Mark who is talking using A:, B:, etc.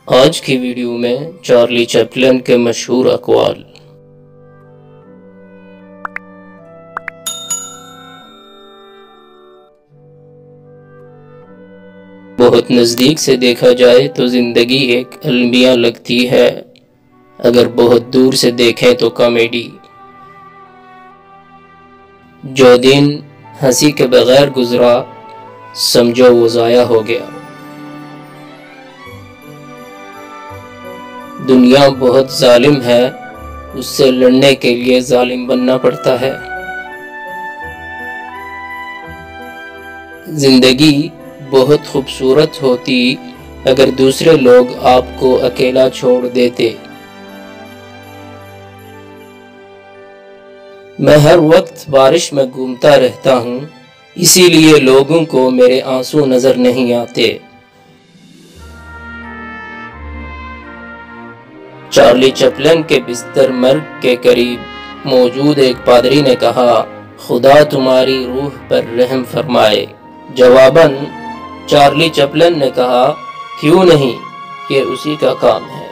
A: آج کی ویڈیو میں چارلی چپلن کے مشہور اقوال۔ بہت نزدیک سے دیکھا جائے تو زندگی ایک المیہ لگتی ہے، اگر بہت دور سے دیکھیں تو کامیڈی۔ جو دن ہنسی کے بغیر گزرا سمجھو وہ ضائع ہو گیا۔ دنیا بہت ظالم ہے، اس سے لڑنے کے لیے ظالم بننا پڑتا ہے۔ زندگی بہت خوبصورت ہوتی اگر دوسرے لوگ آپ کو اکیلا چھوڑ دیتے۔ میں ہر وقت بارش میں گھومتا رہتا ہوں، اسی لیے لوگوں کو میرے آنسو نظر نہیں آتے۔ چارلی چپلن کے بستر مرگ کے قریب موجود ایک پادری نے کہا، خدا تمہاری روح پر رحم فرمائے۔ جواباً چارلی چپلن نے کہا، کیوں نہیں، یہ اسی کا کام ہے۔